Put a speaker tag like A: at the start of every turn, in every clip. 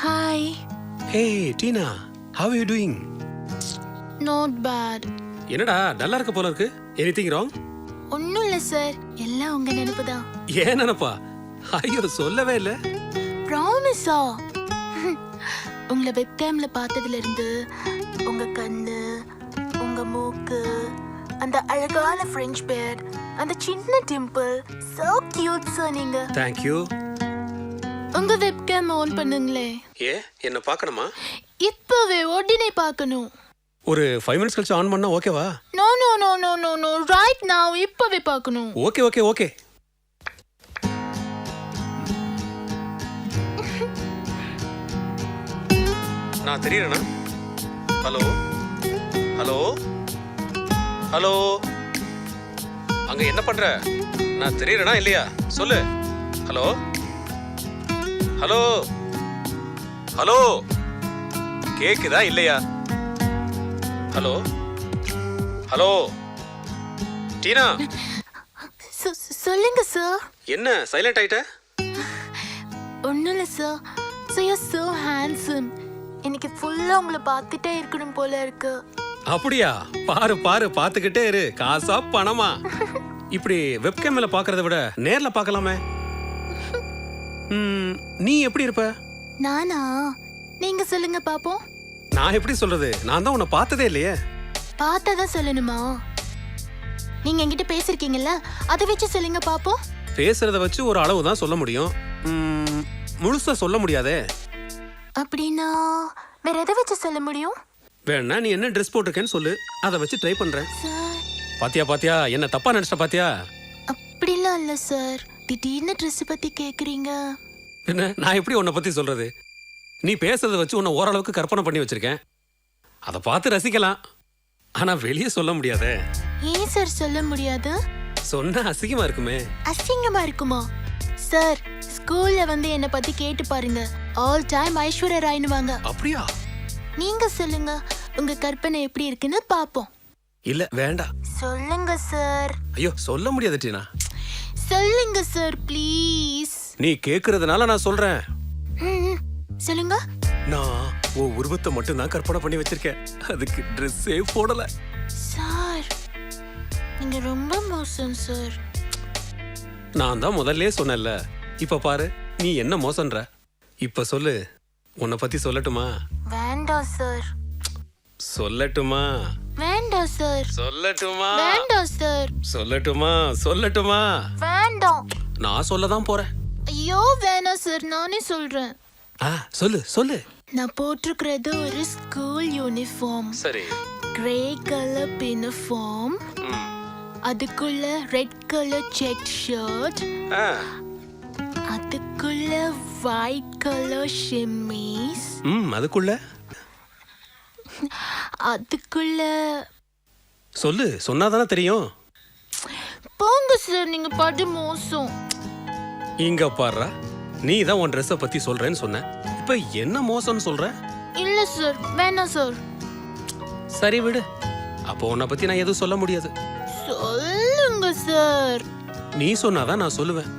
A: Hi.
B: Hey, Tina. How are you doing?
A: Not bad.
B: என்னடா டல்லா இருக்க போல இருக்கு? Anything wrong?
A: ஒண்ணும் இல்ல சார். எல்லாம் உங்க நினைப்பு தான்.
B: ஏன் நினைப்பா? ஐயோ சொல்லவே இல்ல.
A: ப்ராமிஸா? உங்களை வெப்கேம்ல பார்த்ததுல இருந்து உங்க கண்ணு, உங்க மூக்கு, அந்த அழகான French beard, அந்த சின்ன டிம்பிள், so cute சார் நீங்க.
B: Thank you.
A: உங்க வெப்கேம் ஆன் பண்ணுங்களே.
B: ஏ என்ன பார்க்கணுமா?
A: இப்பவே உடனே பார்க்கணும்.
B: ஒரு 5 minutes கழிச்சு ஆன் பண்ணா ஓகேவா?
A: No no no no no no right now இப்பவே பார்க்கணும்.
B: Okay okay okay. நான் தெரியறேனா? ஹலோ ஹலோ ஹலோ அங்க என்ன பண்ற? நான் தெரியறேனா இல்லையா? சொல்லு. ஹலோ ஹலோ ஹலோ கேக்குதா இல்லையா? ஹலோ ஹலோ டீனா
A: சொல்லுங்க சார்.
B: என்ன சைலண்ட் ஆயிட்ட?
A: ஒன்னும் இல்ல sir. So you're so handsome. எனக்கு ஃபுல்லா உங்களை பார்த்துட்டே இருக்கணும் போல இருக்கு.
B: அப்படியா? பாரு பாரு பார்த்துக்கிட்டே இரு. காசா பணமா? இப்படி வெப்கேம்ல பார்க்கறத விட நேர்ல பார்க்கலாமே. நீ எப்படி இருப்ப?
A: நானா? நீங்க சொல்லுங்க பாப்போம்.
B: நான் எப்படி சொல்றது? நான் தான் உன்னை பார்த்ததே இல்லையே.
A: பார்த்ததான் சொல்லணுமா? நீங்க என்கிட்ட பேசிருக்கீங்கல்ல, அதை வச்சு சொல்லுங்க பாப்போம்.
B: பேசுறத வச்சு ஒரு அளவு தான் சொல்ல முடியும். முழுசா சொல்ல முடியாதே.
A: அப்படின்னா வேற எதை வச்சு சொல்ல முடியும்?
B: வேணா நீ என்ன ட்ரெஸ் போட்டிருக்கேன்னு சொல்லு, அதை வச்சு ட்ரை பண்றேன்.
A: சார்
B: பாத்தியா பாத்தியா என்ன தப்பா நினைச்சிட்ட பாத்தியா?
A: அப்படிலாம் இல்ல சார். திடீர்னு ட்ரெஸ் பத்தி கேக்குறீங்க.
B: என்ன நான் எப்படி உன்னை பத்தி சொல்றது? நீ பேசுறத வச்சு உன்னை ஓரளவுக்கு கற்பனை பண்ணி வச்சிருக்கேன். அதை பார்த்து ரசிக்கலாம், ஆனா வெளியே சொல்ல முடியாதே.
A: ஏன் சார் சொல்ல முடியாது?
B: சொன்னா அசிங்கமா இருக்குமே.
A: அசிங்கமா இருக்குமா? சார் ஸ்கூல்ல வந்து என்ன பத்தி கேட்டு பாருங்க. ஆல் டைம் ஐஸ்வர்யா ராய்னுவாங்க.
B: அப்படியா?
A: நீங்க சொல்லுங்க, உங்க கற்பனை எப்படி இருக்குன்னு பாப்போம்.
B: இல்ல வேண்டாம்.
A: சொல்லுங்க சார்.
B: ஐயோ சொல்ல முடியாது டீனா.
A: சொல்லுங்க சார் ப்ளீஸ்.
B: நீ கேக்குறதுனால நான் சொல்றேன்.
A: சொல்லுங்க.
B: நான் உன் உருவத்தை மட்டும் தான் கற்பனை பண்ணி வச்சிருக்கேன், அதுக்கு ட்ரெஸ்ஸே போடல.
A: சார் நீங்க ரொம்ப மோசம் சார்.
B: நான் தான் முதல்ல சொன்னேன்ல, இப்ப பாரு நீ என்ன மோசன்ற. இப்ப சொல்லு, உன்னை பத்தி சொல்லட்டுமா?
A: வேண்டாம் சார்.
B: சொல்லட்டுமா?
A: வேண்டாம் சார்.
B: சொல்லட்டுமா?
A: வேண்டாம் சார்.
B: சொல்லட்டுமா? சொல்லட்டுமா?
A: வேண்டாம்.
B: நான் சொல்லதான் போறேன்.
A: ஐயோ வேணாம் சார், நானே சொல்றேன்.
B: சொல்லு சொல்லு.
A: நான் போட்டிருக்கிறது ஒரு ஸ்கூல் யூனிஃபார்ம்.
B: சரி.
A: கிரே கலர் யூனிஃபார்ம், அதுக்குள்ள ரெட் கலர் செக் ஷர்ட், அதுக்குள்ள ஒயிட் கலர் ஷெம்மீஸ்,
B: அதுக்குள்ள
A: அதுக்குள்ள
B: சொல்லு, சொன்னாதானே தெரியும்.
A: போங்க சார், நீங்க பாட்டு மோசம்.
B: இங்க பாரு, நீ தான் உன் ட்ரெஸ்ஸை பத்தி சொல்றேன்னு சொன்ன, இப்ப என்ன மோசம்னு சொல்ற?
A: இல்ல சார், வேணாம் சார்.
B: சரி விடு, அப்போ உன்னை பத்தி நான் எதுவும் சொல்ல முடியாது.
A: சொல்லுங்க சார்.
B: நீ சொன்னாதான் நான் சொல்லுவேன்.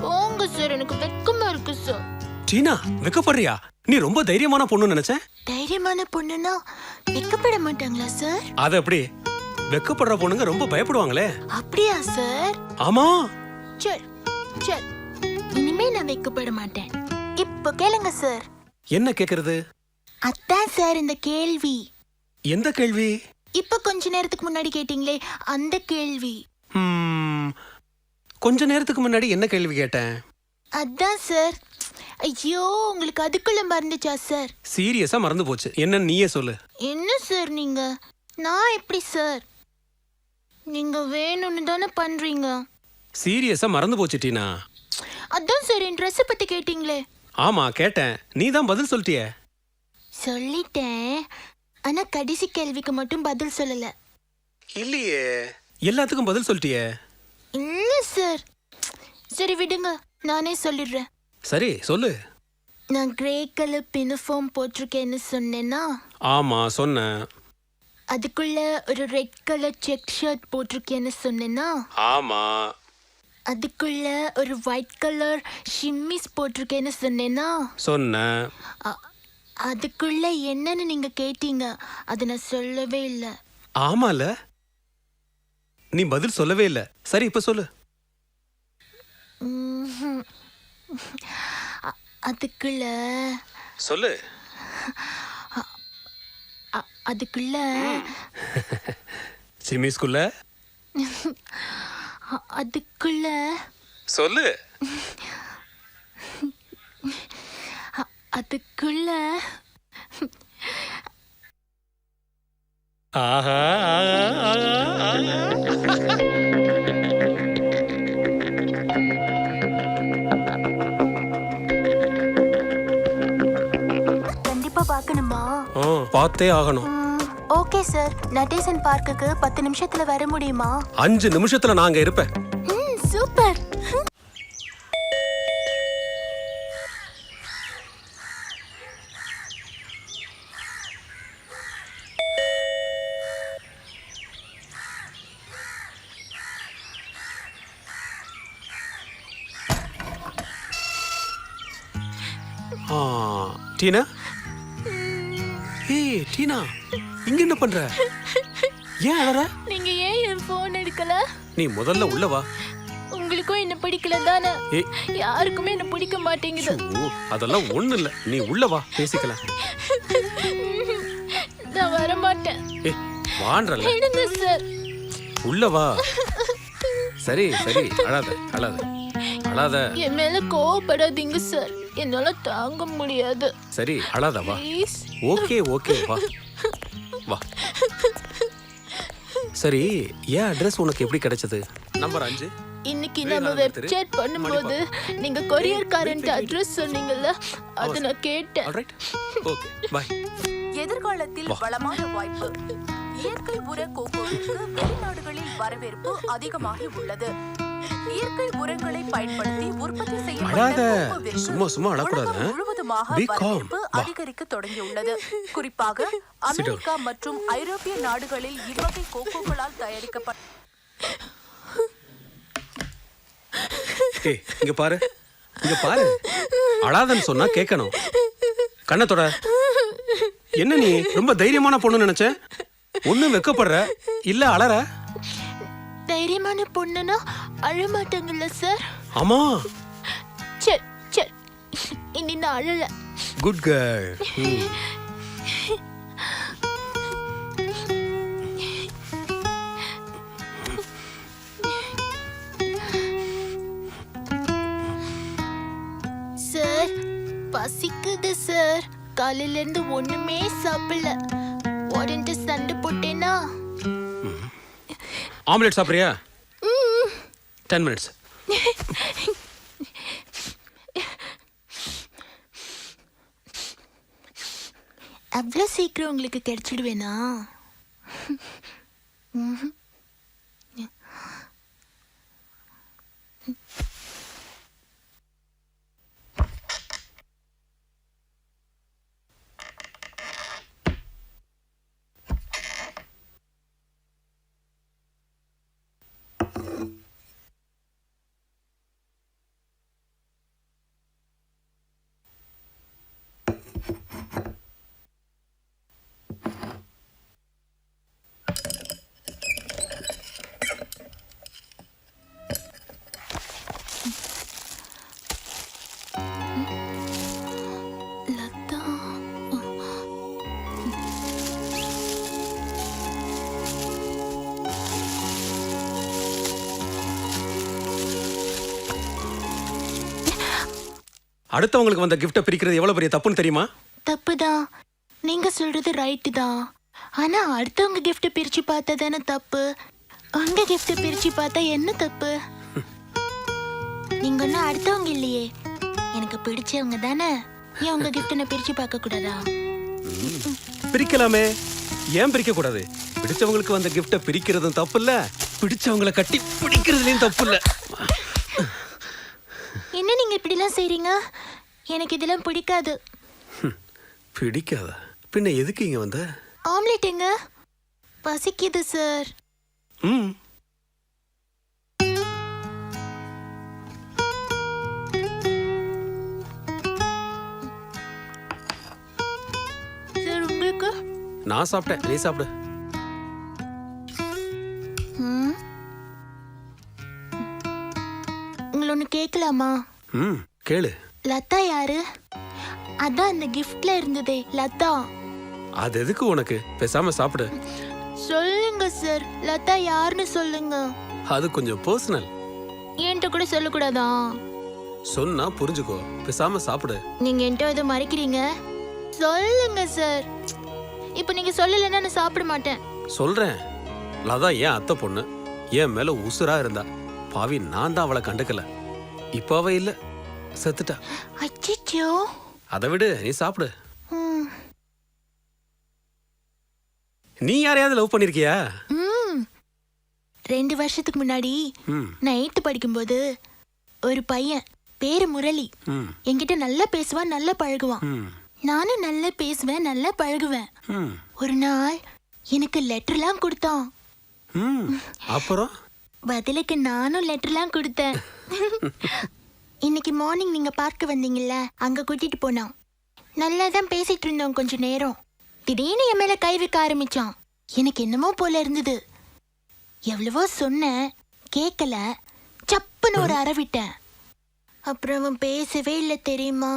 A: போங்க சார், எனக்கு வெக்கமா இருக்கு சார்.
B: டீனா வெக்கப்படுறியா? நீ ரொம்ப தைரியமான பொண்ணு நினைச்சேன்.
A: தைரியமான பொண்ணுனா வெக்கப்பட மாட்டாங்களா சார்?
B: அது எப்படி? வெக்கப்படுற பொண்ணுங்க ரொம்ப பயப்படுவாங்களே.
A: அப்படியா சார்?
B: ஆமா.
A: சரி சரி, இனிமே நான் வெக்கப்பட மாட்டேன். இப்போ கேளுங்க சார்.
B: என்ன கேக்குறது?
A: அதான் சார் இந்த கேள்வி.
B: எந்த கேள்வி?
A: இப்ப கொஞ்ச நேரத்துக்கு முன்னாடி கேட்டீங்களே அந்த கேள்வி.
B: கொஞ்ச நேரத்துக்கு முன்னாடி என்ன கேள்வி கேட்டேன்?
A: அதான் சார். ஐயோ, உங்களுக்கு அதுக்குள்ள மறந்துச்சா சார்?
B: சீரியஸா மறந்து போச்சு. என்ன நீயே சொல்லு.
A: என்ன சார் நீங்க? நான் எப்படி சார்? நீங்க வேணும்னு தானே பண்றீங்க.
B: சீரியஸா மறந்து போச்சு டீனா.
A: அதான் சார் என் ட்ரெஸ் பத்தி கேட்டீங்களே.
B: ஆமா கேட்டேன், நீ தான் பதில் சொல்லிட்டியே.
A: சொல்லிட்டேன், ஆனா கடைசி கேள்விக்கு மட்டும் பதில் சொல்லல.
B: இல்லையே, எல்லாத்துக்கும் பதில் சொல்லிட்டியே.
A: இல்ல சார். சரி விடுங்க, நானே சொல்லிடுறேன்.
B: சரி சொல்லு.
A: நான் கிரே கலர் யூனிஃபார்ம் போட்டிருக்கேன்னு சொன்னேன்னா?
B: ஆமா சொன்னேன்.
A: அதுக்குள்ள ஒரு ரெட் கலர் செக் ஷர்ட் போட்டிருக்கேன்னு சொன்னேன்னா?
B: ஆமா.
A: அதுக்குள்ள ஒரு ஒயிட் கலர் ஷிம்மிஸ் போட்டிருக்கேன்னு சொன்னேன்னா
B: சொன்ன
A: அதுக்குள்ள என்னன்னு நீங்க கேட்டீங்க. அது நான் சொல்லவே இல்லை.
B: ஆமால, நீ பதில் சொல்லவே இல்லை. சரி, இப்ப சொல்லு.
A: அதுக்குள்ள
B: சொல்லு.
A: அதுக்குள்ள
B: சிமிஸ்குள்ள
A: அதுக்குள்ள
B: சொல்லு.
A: அதுக்குள்ள
B: ஆஹா,
A: கண்டிப்பா பார்க்கணுமா?
B: பார்த்தே ஆகணும்.
A: ஓகே சார், நடேசன் பார்க்குக்கு 10 நிமிஷத்துல வர முடியுமா?
B: 5 நிமிஷத்துல நான் அங்க இருப்பேன்.
A: சூப்பர்.
B: டீனா, ஏய் டீனா, இங்க என்ன பண்ற? ஏன் அழற?
A: நீங்க ஏன் என் போன் எடுக்கல?
B: நீ முதல்ல உள்ள வா.
A: உங்களுக்கும் என்ன பிடிக்கல தானே? யாருக்குமே என்ன பிடிக்க மாட்டேங்குது.
B: அதெல்லாம் ஒண்ணு இல்ல, நீ உள்ள வா, பேசிக்கலாம்.
A: நான் வர மாட்டேன்.
B: ஏய் வான்றல.
A: எடுங்க சார்.
B: உள்ள வா. சரி சரி, அழாத அழாத அழாத.
A: என் மேல கோவப்படாதீங்க சார், என்னால தாங்க முடியாது.
B: சரி அழாத, வா.
A: ப்ளீஸ்.
B: ஓகே ஓகே, வா வா. சரி, ஏன் அட்ரஸ் உனக்கு எப்படி கிடைச்சது? நம்பர் 5.
A: இன்னைக்கு நம்ம வெப்சைட் பண்ணும்போது நீங்க கொரியர்காரன்ட்ட அட்ரஸ் சொன்னீங்கல்ல, அது நான் கேட்டேன்.
B: Alright, okay bye.
C: எதிர்காலத்தில் வளமான வாய்ப்பு. இயற்கை உர கோகோவிற்கு வெளிநாடுகளில் வரவேற்பு அதிகமாகி உள்ளது. இயற்கை உரங்களை பயன்படுத்தி உற்பத்தி செய்யப்பட்ட கோகோவிற்கு
B: சும்மா சும்மா அழக்கூடாது.
C: முழுவதுமாக வரவேற்பு அதிகரிக்க தொடங்கியுள்ளது. குறிப்பாக அமெரிக்கா மற்றும் ஐரோப்பிய நாடுகளில் இவ்வகை கோகோக்களால் தயாரிக்கப்பட்ட
B: இங்க பாரு, இங்க பாரு. அழாதன்னு சொன்னா கேட்கணும். கண்ணத்தோட என்ன, நீ ரொம்ப தைரியமான பொண்ணு நினைச்சேன். ஒண்ணும் வெக்கப்படுற இல்ல அழற.
A: தைரியமான பொண்ணுனா அழமாட்டாங்கல்ல சார்?
B: ஆமா.
A: சரி சரி, இனி நான் அழல.
B: Good girl.
A: சார் பசிக்குது சார், காலையில இருந்து ஒண்ணுமே சாப்பிடல. உடனே சண்டை போட்டேனா?
B: ஆம்லெட் சாப்பிடுறியா? 10 minutes.
A: அவ்வளோ சீக்கிரம் உங்களுக்கு கிடைச்சிடுவேனா? லதா,
B: அடுத்தவங்களுக்கு வந்த கிஃப்ட்டை பிரிக்கிறது எவ்வளவு பெரிய தப்புன்னு தெரியுமா?
A: தப்புதான். நீங்க சொல்றது ரைட்டு தான். ஆனா அடுத்தவங்க கிஃப்ட் பிரிச்சு பார்த்தா தானே தப்பு. உங்க கிஃப்ட் பிரிச்சு பார்த்தா என்ன தப்பு? நீங்க ஒன்னும் அடுத்தவங்க இல்லையே, எனக்கு பிடிச்சவங்க தானே. ஏன் உங்க கிஃப்ட் நான் பிரிச்சு பார்க்க கூடாதா?
B: பிரிக்கலாமே, ஏன் பிரிக்க கூடாது? பிடிச்சவங்களுக்கு வந்த கிஃப்ட்டை பிரிக்கிறதும் தப்பு இல்ல, பிடிச்சவங்களை கட்டி பிடிக்கிறதுலயும் தப்பு இல்ல.
A: என்ன நீங்க இப்படிலாம் செய்றீங்க? எனக்கு இதெல்லாம் பிடிக்காது.
B: பிடிக்காதா? பின்ன எதுக்கு இங்க வந்த?
A: ஆம்லெட் எங்க? பசிக்குது சார்.
B: நான் சாப்பிட்டேன், நீ சாப்பிடு.
A: ம். உங்களை ஒன்று கேட்கலாமா?
B: ம், கேளு.
A: லதா யாரு? அதான் அந்த கிஃப்ட்ல இருந்ததே லதா.
B: அது எதுக்கு உனக்கு? பேசாம சாப்பிடு.
A: சொல்லுங்க சார், லதா யாருன்னு சொல்லுங்க.
B: அது கொஞ்சம் பர்சனல்.
A: என்கிட்ட கூட சொல்லக்கூடாதா?
B: சொன்னா புரிஞ்சுக்கோ. பேசாம சாப்பிடு.
A: நீங்க என்கிட்ட எதுவும் மறைக்கிறீங்க? சொல்லுங்க சார். இப்போ நீங்க சொல்லலைன்னா நான் சாப்பிட மாட்டேன்.
B: சொல்றேன். லதா ஏன் அத்தை பொண்ணு, என் மேல உசுரா இருந்தா. பாவி, நான் தான் அவளை கண்டுக்கல. இப்ப அவ இல்ல, செத்துட்டா.
A: அச்சச்சோ.
B: அதை விடு, நீ சாப்பிடு.
A: ம்.
B: நீ யாரையாவது லவ் பண்ணிருக்கியா?
A: 2 வருஷத்துக்கு முன்னாடி
B: ம்,
A: நான் 8th படிக்கும்போது ஒரு பையன் பேரு முரளி
B: ம்,
A: என்கிட்ட நல்லா பேசுவான், நல்லா பழகுவான்.
B: ம்,
A: நானும் நல்லா பேசுவேன், நல்லா பழகுவேன்.
B: ம்,
A: ஒரு நாள் எனக்கு லெட்டர்லாம் கொடுத்தான்.
B: ம். அப்புறம்
A: பதிலுக்கு நானும் லெட்டர்லாம் கொடுத்தேன். இன்னைக்கு மார்னிங் நீங்க பார்க்க வந்தீங்கல்ல, அங்க கூட்டிட்டு போனான். நல்லா தான் பேசிட்டு இருந்தோம் கொஞ்ச நேரம். திடீர்னு என் மேல கை வைக்க ஆரம்பிச்சான். எனக்கு என்னமோ போல இருந்தது. எவ்வளவோ சொன்னேன், கேட்கல. சப்புன்னு ஒரு அறை விட்டேன். அப்புறம் அவன் பேசவே இல்லை தெரியுமா?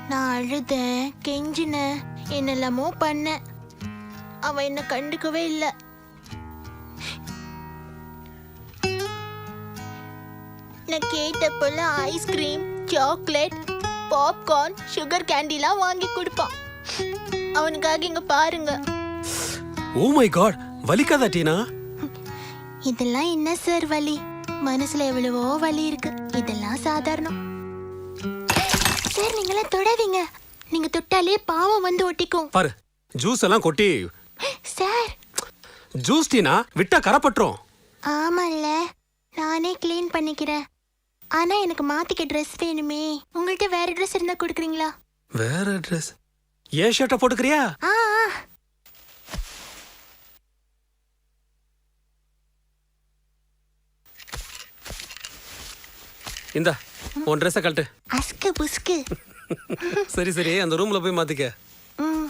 A: நான் அழுதேன், கெஞ்சினேன், என்னெல்லாமோ பண்ணேன். அவன் என்ன கண்டுக்கவே இல்லை. நான் கேட்டப்பெல்லாம் ஐஸ்கிரீம், சாக்லேட், பாப்கார்ன், சுகர் கேண்டிலாம் வாங்கி கொடுப்பான். அவனுக்காக இங்க பாருங்க.
B: ஓ மை காட், வலிக்காதா டீனா?
A: இதெல்லாம் என்ன சார் வலி? மனசுல எவ்வளவோ வலி இருக்கு. இதெல்லாம் சாதாரணம் சார். நீங்களாம் தொடாதீங்க. நீங்க தொட்டாலே பாவம் வந்து ஒட்டிக்கும்.
B: பாரு, ஜூஸ் எல்லாம் கொட்டி.
A: சார்.
B: ஜூஸ் டீனா விட்டா கரப்பட்டுரும்.
A: ஆமால்ல, நானே க்ளீன் பண்ணிக்கிறேன். ஆனா எனக்கு மாத்திக்க ட்ரெஸ் வேணுமே. உங்கள்கிட்ட வேற ட்ரெஸ் இருந்தா கொடுக்குறீங்களா?
B: வேற ட்ரெஸ்? ஏன் ஷர்ட்டை போட்டுக்கிறியா?
A: ஆ.
B: இந்த உன் ட்ரெஸ்ஸை கழட்டு.
A: அஸ்கு புஸ்கு.
B: சரி சரி, அந்த ரூம்ல போய் மாத்திக்க.
A: ம்.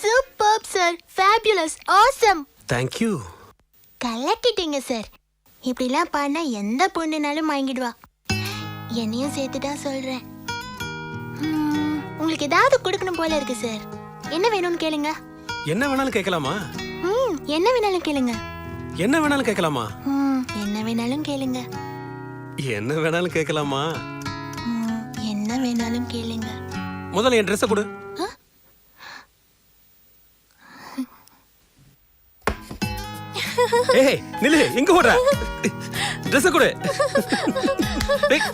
A: Super sir, fabulous, awesome.
B: Thank you.
A: கலக்கிட்டீங்க சார். இப்படிலாம் பண்ணா எந்த பொண்ணுனாலும் வாங்கிடுவா. என்னையும் சேர்த்து தான் சொல்றேன். உங்களுக்கு ஏதாவது கொடுக்கணும் போல இருக்கு சார். என்ன வேணும்னு கேளுங்க.
B: என்ன வேணாலும் கேட்கலாமா?
A: என்ன வேணாலும் கேளுங்க.
B: என்ன வேணாலும் கேட்கலாமா?
A: என்ன வேணாலும் கேளுங்க.
B: என்ன வேணாலும் கேட்கலாமா?
A: என்ன வேணாலும் கேளுங்க.
B: முதல்ல என் ட்ரெஸ்ஸை கொடு. ஏய் நில்லு, எங்க ஓடுற? ட்ரெஸ்ஸை கொடு. டேய்.